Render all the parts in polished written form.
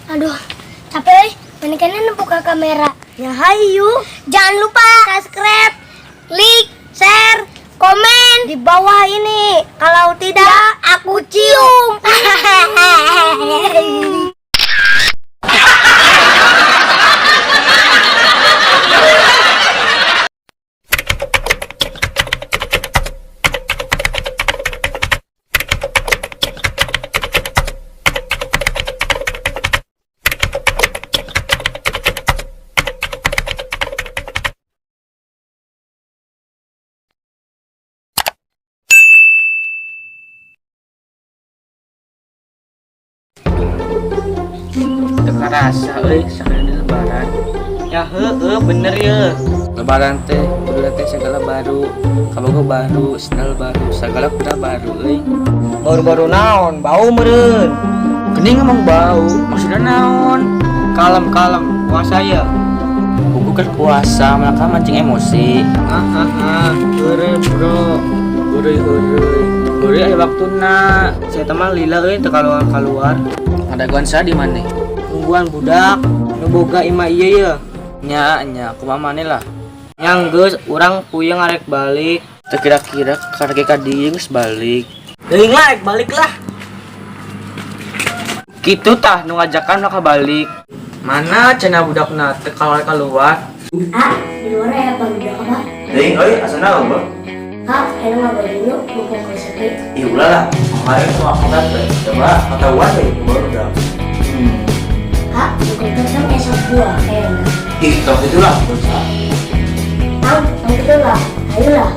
Aduh, capek. Menikahnya buka kamera. Ya hayu. Jangan lupa subscribe, like, share, komen di bawah ini. Kalau tidak, aku cium. Teka rasa sekali lebaran. Ya bener ya. Lebaran teh udah teh segala baru. Kabogo baru, sendal baru, segala kuda baru Baru-baru naon, bau meureun. Geuning ngomong bau, maksudnya naon? Kalem puasa ya. Buku kan puasa, maka mancing emosi. Heureuy bro. Heureuy aya waktuna. Saya teman lila teu keluar. Ada guansa di mana? Nungguan budak, ngeboga ima iya ya. Nya, kumaha maneh lah. Yang geus urang puyeng arek balik. Teu kira-kira karek ka dieu geus balik. Teuing lah arek balik lah. Kitu tah nu ngajakan ka balik. Mana cenah budakna teu keluar. Di luar ya budak apa? Teuing euy asana apa? Enak nggak dulu, bukan kesakit. Ih ulah lah, kemarin tuh aku teh coba ketahuan deh baru udah. Bukan kesam esok buah, Ih tau itulah dosa. Itulah, ayolah.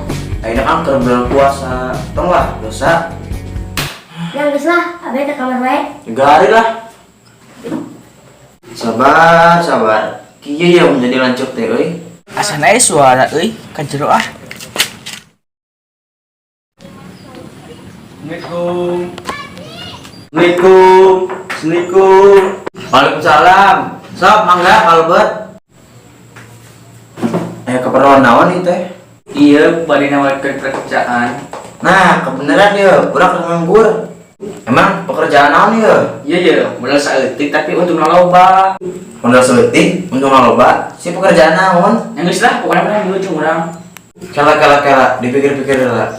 Akhirnya kan ke bulan puasa, tau lah dosa. Yang lah, abis ke kamar baik. 3 hari lah. Sabar. Kieu ya menjadi lanjut teh euy. Asana suara euy, ka jero ah. Assalamualaikum. Waalaikumsalam. Sob, mangga kalebet. Keperluan naon ieu teh? Iya, bari nawarkeun pekerjaan. Nah, kebenaran ya, urang nganggur. Emang pekerjaan naon ya? Iya, modal saeutik tapi untuk naloba. Modal saeutik untuk naloba. Si pekerjaan naon? Yang geus lah, pokoknya pernah dulu cung urang. Kela, dipikir-pikir lah.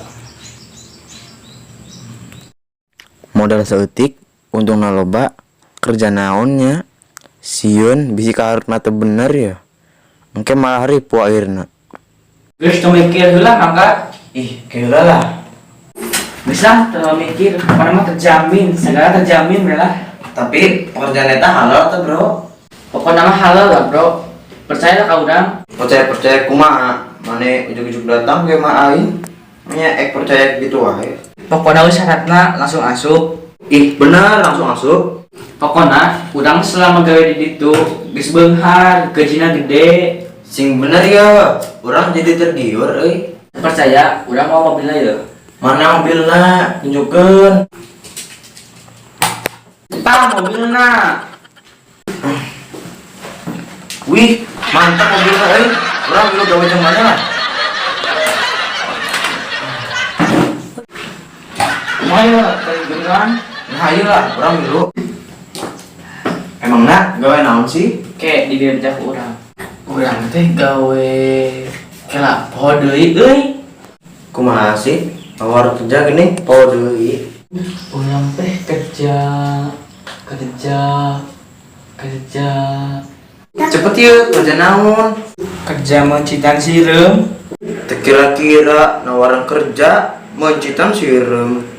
Modal saeutik untung naloba kerja naonnya sieun bisi kaharepna teu bener ya engke malah ripu akhirna Geus teu mikir heula mangga. Ih keula lah Bisa teu mikir, pokona mah terjamin, segala terjamin lah. tapi pekerjaan eta halal tuh bro Pokona mah halal lah bro. Percayalah ka urang. percaya kumaha mane ujuk-ujuk datang ke mah aing nya percaya gitu wae Pokona geus syaratna langsung asup. ih bener langsung masuk Pokona urang selama gawe di ditu geus beunghar, gajina gede. sing bener ya urang jadi tergiur euy Percaya, urang mau mobilna ya. mana mobilna tunjukkeun Tah mobilna. wih mantap mobilna euy urang dulu gawe jeung mana lah Ayo, tadi beneran. nah ayo lah urang dulu emangna gawe naon sih Kayak di diajak urang. Urang teh gawe kela poho deui euy. kumaha sih awar kerja gini poho deui Urang teh kerja. cepet yuk kerja naon Kerja mencitan sireum. teu kira-kira nawaran kerja mencitan sireum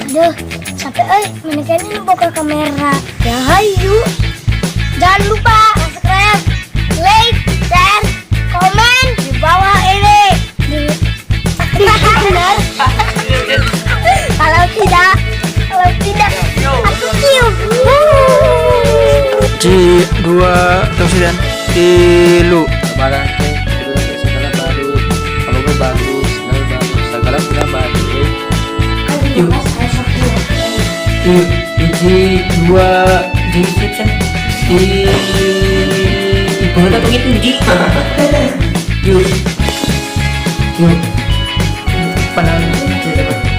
Aduh, capek menikahnya buka kamera. Ya hayu. Jangan lupa subscribe, like, share, komen di bawah ini. Benar. Kalau tidak, aku cium. Ci 2 terus 3 lebaran teh udah segala baru. Kalau gue baru, segala sudah baru. Yuk. Hiji, 2, description. Ibu begitu, Ji. Yuk. panan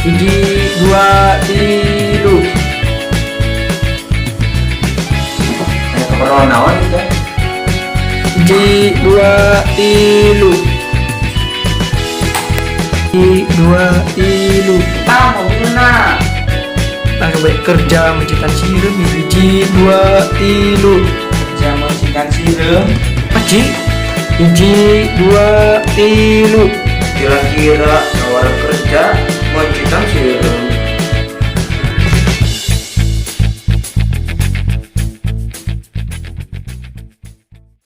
hiji dua tilu. Keperluan naon itu? Hiji dua tilu. Hiji dua tilu. Mobilna. Tangga baik kerja majikan sireum hiji dua tilu. Kerja majikan sireum. Paci hiji dua tilu. Kira-kira nawar kerja majikan sireum.